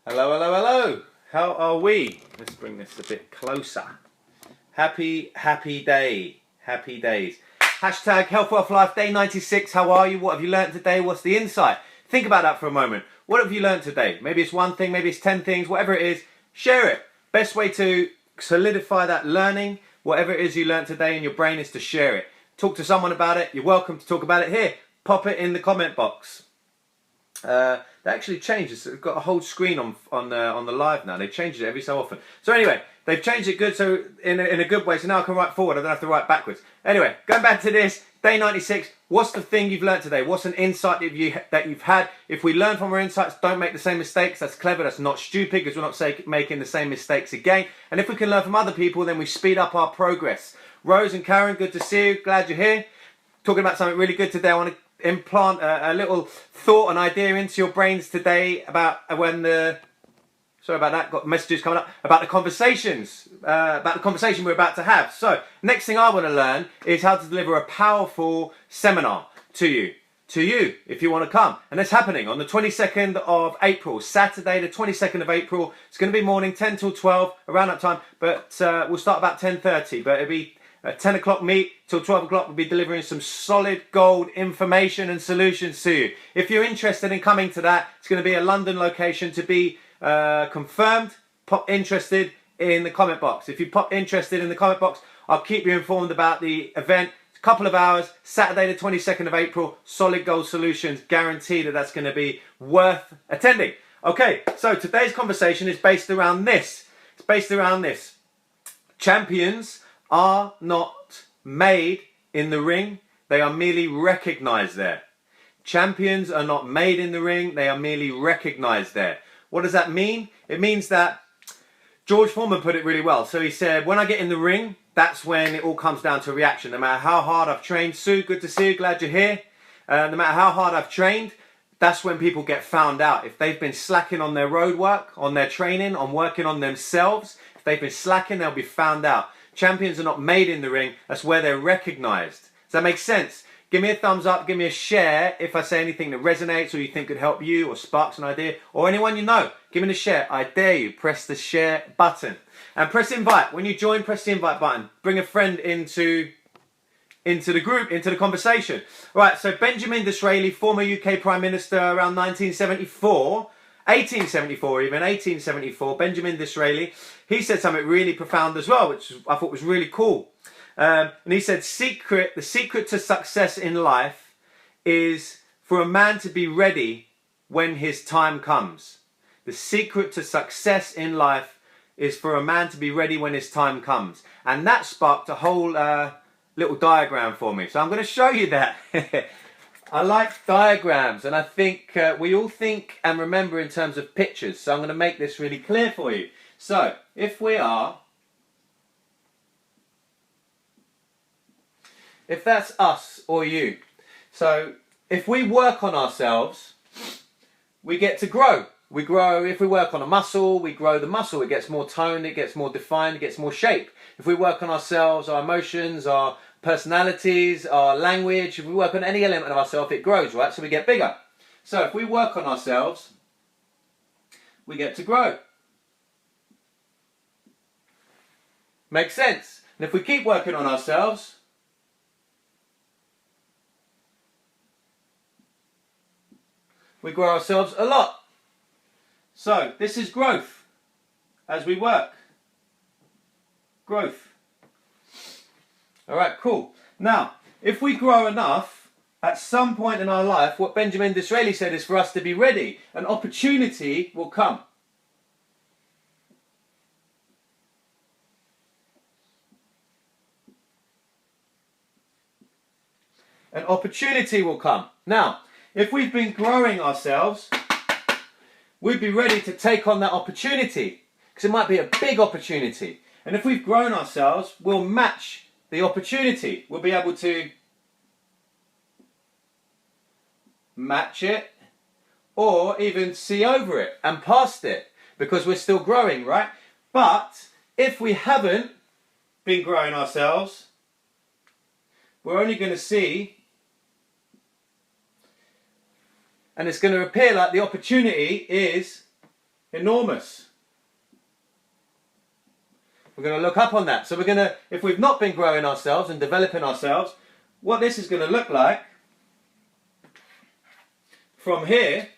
Hello, hello, hello. How are we? Let's bring this a bit closer. Happy day. Happy days. Hashtag Health, Wealth, Life, day 96. How are you? What have you learned today? What's the insight? Think about that for a moment. What have you learned today? Maybe it's one thing, maybe it's 10 things, whatever it is, share it. Best way to solidify that learning, whatever it is you learned today in your brain, is to share it. Talk to someone about it. You're welcome to talk about it here. Pop it in the comment box. They actually changed it. So we've got a whole screen on the live now. They changed it every so often. So anyway, they've changed it good, so in a good way. So now I can write forward. I don't have to write backwards. Anyway, going back to this, day 96. What's the thing you've learned today? What's an insight that you've had? If we learn from our insights, don't make the same mistakes. That's clever. That's not stupid, because we're not making the same mistakes again. And if we can learn from other people, then we speed up our progress. Rose and Karen, good to see you. Glad you're here. Talking about something really good today. I want to implant a little thought and idea into your brains today about sorry about that, got messages coming up about the conversation we're about to have. So next thing I want to learn is how to deliver a powerful seminar to you if you want to come. And it's happening on the 22nd of April, Saturday the 22nd of April. It's going to be morning 10 till 12, around that time, but we'll start about 10:30, but it'll be 10 o'clock meet till 12 o'clock. We'll be delivering some solid gold information and solutions to you. If you're interested in coming to that, it's going to be a London location to be confirmed. Pop interested in the comment box. If you pop interested in the comment box, I'll keep you informed about the event. It's a couple of hours, Saturday the 22nd of April, solid gold solutions. Guarantee that that's going to be worth attending. Okay, so today's conversation is based around this. It's based around this. Champions are not made in the ring, they are merely recognized there. Champions are not made in the ring, they are merely recognized there. What does that mean? It means that George Foreman put it really well. So he said, when I get in the ring, that's when it all comes down to reaction. No matter how hard I've trained. Sue, good to see you, glad you're here. No matter how hard I've trained, that's when people get found out. If they've been slacking on their road work, on their training, on working on themselves, if they've been slacking, they'll be found out. Champions are not made in the ring, that's where they're recognized. Does that make sense? Give me a thumbs up, give me a share if I say anything that resonates or you think could help you or sparks an idea, or anyone you know. Give me a share. I dare you. Press the share button. And press invite. When you join, press the invite button. Bring a friend into the group, into the conversation. Right, so Benjamin Disraeli, former UK Prime Minister around 1974, 1874, Benjamin Disraeli, he said something really profound as well, which I thought was really cool. And he said, the secret to success in life is for a man to be ready when his time comes. The secret to success in life is for a man to be ready when his time comes. And that sparked a whole little diagram for me. So I'm going to show you that. I like diagrams, and I think we all think and remember in terms of pictures. So I'm going to make this really clear for you. So if that's us or you, so if we work on ourselves, we get to grow. We grow. If we work on a muscle, we grow the muscle. It gets more toned, it gets more defined, it gets more shape. If we work on ourselves, our emotions, our personalities, our language, if we work on any element of ourselves, it grows, right? So we get bigger. So if we work on ourselves, we get to grow. Makes sense. And if we keep working on ourselves, we grow ourselves a lot. So this is growth as we work. Growth. All right, cool. Now, if we grow enough, at some point in our life, what Benjamin Disraeli said is for us to be ready. An opportunity will come. An opportunity will come. Now, if we've been growing ourselves, we'd be ready to take on that opportunity, because it might be a big opportunity. And if we've grown ourselves, we'll match the opportunity. We'll be able to match it or even see over it and past it, because we're still growing, right? But if we haven't been growing ourselves, we're only going to see, and it's going to appear like the opportunity is Enormous. We're going to look up on that. So we're going to, if we've not been growing ourselves and developing ourselves, what this is going to look like from here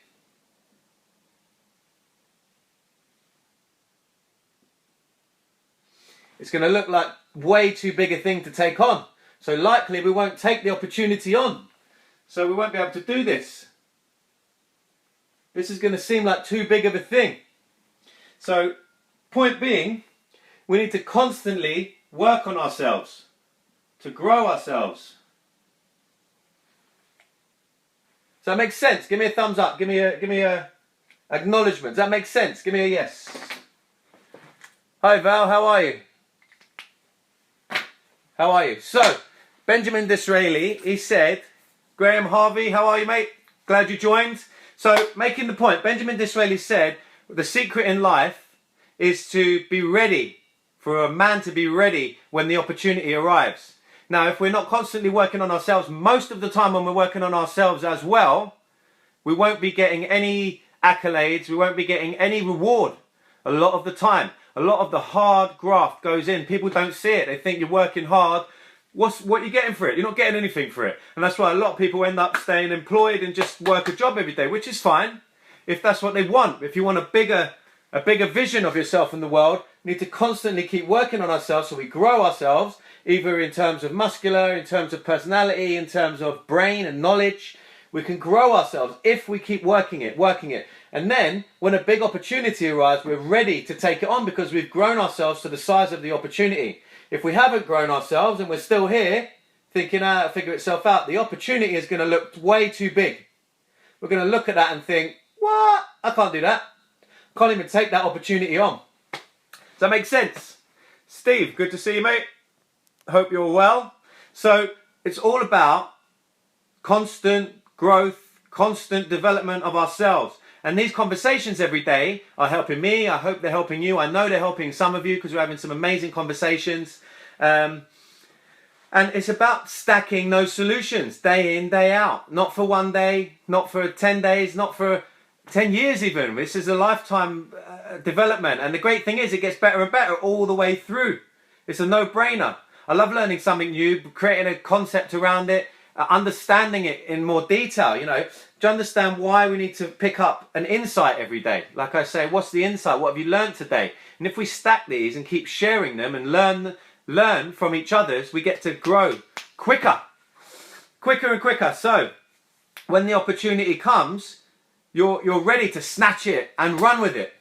it's going to look like way too big a thing to take on. So likely we won't take the opportunity on. So we won't be able to do this. This is going to seem like too big of a thing. So point being, we need to constantly work on ourselves to grow ourselves. Does that make sense? Give me a thumbs up. Give me a acknowledgement. Does that make sense? Give me a yes. Hi Val, how are you? How are you? So, Benjamin Disraeli, he said, Graham Harvey, how are you, mate? Glad you joined. So, making the point, Benjamin Disraeli said, the secret in life is to be ready, for a man to be ready when the opportunity arrives. Now, if we're not constantly working on ourselves, most of the time when we're working on ourselves as well, we won't be getting any accolades, we won't be getting any reward a lot of the time. A lot of the hard graft goes in. People don't see it. They think you're working hard. What are you getting for it? You're not getting anything for it. And that's why a lot of people end up staying employed and just work a job every day, which is fine if that's what they want. If you want a bigger vision of yourself in the world, you need to constantly keep working on ourselves so we grow ourselves, either in terms of muscular, in terms of personality, in terms of brain and knowledge. We can grow ourselves if we keep working it. And then, when a big opportunity arrives, we're ready to take it on because we've grown ourselves to the size of the opportunity. If we haven't grown ourselves and we're still here, thinking how to figure itself out, the opportunity is going to look way too big. We're going to look at that and think, what? I can't do that. I can't even take that opportunity on. Does that make sense? Steve, good to see you, mate. Hope you're well. So, it's all about constant growth, constant development of ourselves. And these conversations every day are helping me. I hope they're helping you. I know they're helping some of you because we're having some amazing conversations. And it's about stacking those solutions day in, day out. Not for one day, not for 10 days, not for 10 years even. This is a lifetime development. And the great thing is it gets better and better all the way through. It's a no-brainer. I love learning something new, creating a concept around it, understanding it in more detail, you know. Do you understand why we need to pick up an insight every day? Like I say, what's the insight? What have you learned today? And if we stack these and keep sharing them and learn from each other, we get to grow quicker and quicker. So when the opportunity comes, you're ready to snatch it and run with it.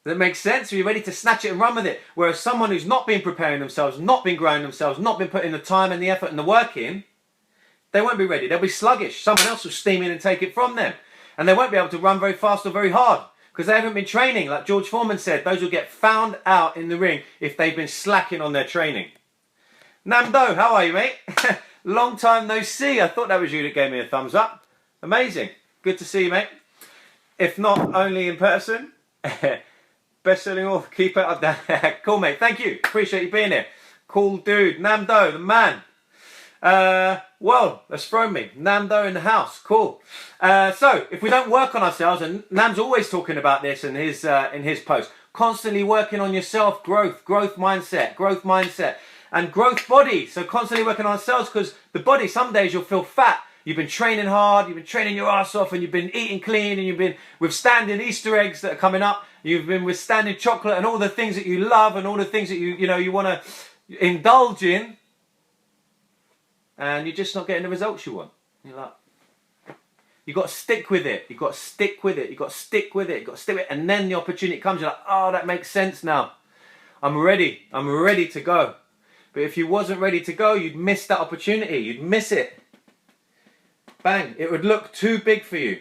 Does that make sense? So you're ready to snatch it and run with it. Whereas someone who's not been preparing themselves, not been growing themselves, not been putting the time and the effort and the work in, they won't be ready. They'll be sluggish. Someone else will steam in and take it from them. And they won't be able to run very fast or very hard because they haven't been training. Like George Foreman said, those will get found out in the ring if they've been slacking on their training. Namdo, how are you, mate? Long time no see. I thought that was you that gave me a thumbs up. Amazing. Good to see you, mate. If not only in person, best-selling author, keep it up there. Cool, mate. Thank you. Appreciate you being here. Cool dude. Namdo, the man. Well, that's thrown me. Namdo in the house. Cool. So, if we don't work on ourselves, and Nam's always talking about this in his post, constantly working on yourself, growth mindset, and growth body. So, constantly working on ourselves because the body, some days you'll feel fat. You've been training hard, you've been training your ass off, and you've been eating clean, and you've been withstanding Easter eggs that are coming up. You've been withstanding chocolate and all the things that you love and all the things that you want to indulge in. And you're just not getting the results you want. You're like, you've got to stick with it. You've got to stick with it. You've got to stick with it. You've got to stick with it. And then the opportunity comes. You're like, oh, that makes sense now. I'm ready. I'm ready to go. But if you wasn't ready to go, you'd miss that opportunity. You'd miss it. Bang. It would look too big for you.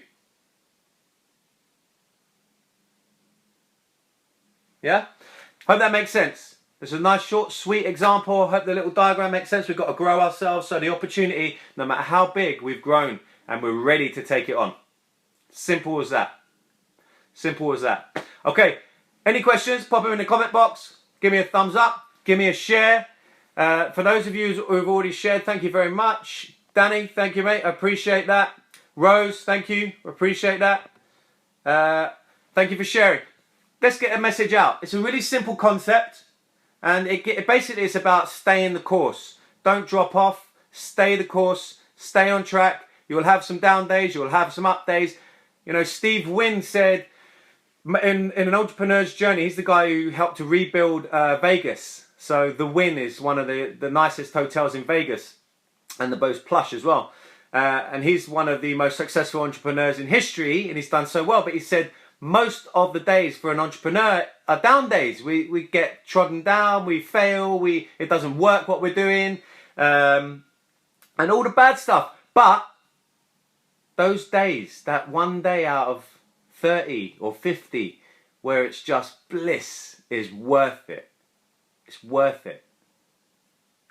Yeah? Hope that makes sense. It's a nice, short, sweet example. I hope the little diagram makes sense. We've got to grow ourselves. So the opportunity, no matter how big, we've grown and we're ready to take it on. Simple as that. Simple as that. Okay, any questions? Pop them in the comment box. Give me a thumbs up. Give me a share. For those of you who've already shared, thank you very much. Danny, thank you, mate. I appreciate that. Rose, thank you. Appreciate that. Thank you for sharing. let's get a message out. It's a really simple concept, and basically it's about staying the course. Don't drop off, stay the course, stay on track. You'll have some down days, you'll have some up days. You know, Steve Wynn said in an entrepreneur's journey, he's the guy who helped to rebuild Vegas. So the Wynn is one of the nicest hotels in Vegas, and the most plush as well. And he's one of the most successful entrepreneurs in history, and he's done so well. But he said most of the days for an entrepreneur are down days. We get trodden down, we fail, it doesn't work what we're doing, and all the bad stuff. But those days, that one day out of 30 or 50 where it's just bliss, is worth it. It's worth it.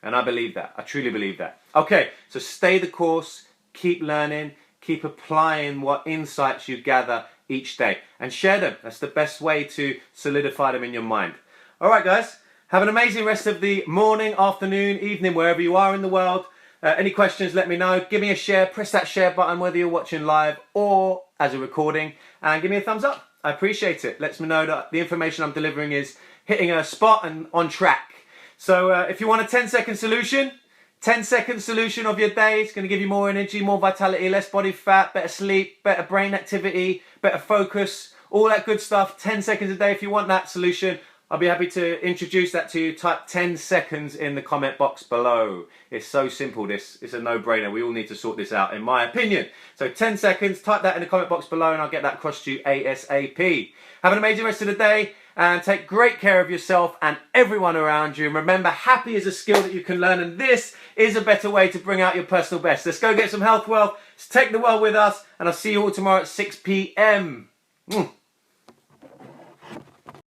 And I believe that. I truly believe that. Okay, so stay the course, keep learning, keep applying what insights you gather each day, and share them. That's the best way to solidify them in your mind. All right, guys, have an amazing rest of the morning, afternoon, evening, wherever you are in the world. Any questions, let me know. Give me a share. Press that share button, whether you're watching live or as a recording, and give me a thumbs up. I appreciate it. Lets me know that the information I'm delivering is hitting a spot and on track. So if you want a 10-second solution, 10-second solution of your day, it's going to give you more energy, more vitality, less body fat, better sleep, better brain activity, better focus, all that good stuff. 10 seconds a day. If you want that solution, I'll be happy to introduce that to you. Type 10 seconds in the comment box below. It's so simple, this. It's a no-brainer. We all need to sort this out, in my opinion. So 10 seconds, type that in the comment box below and I'll get that across to you ASAP. Have an amazing rest of the day and take great care of yourself and everyone around you. And remember, happy is a skill that you can learn, and this is a better way to bring out your personal best. Let's go get some health wealth. Let's take the world with us, and I'll see you all tomorrow at 6 p.m.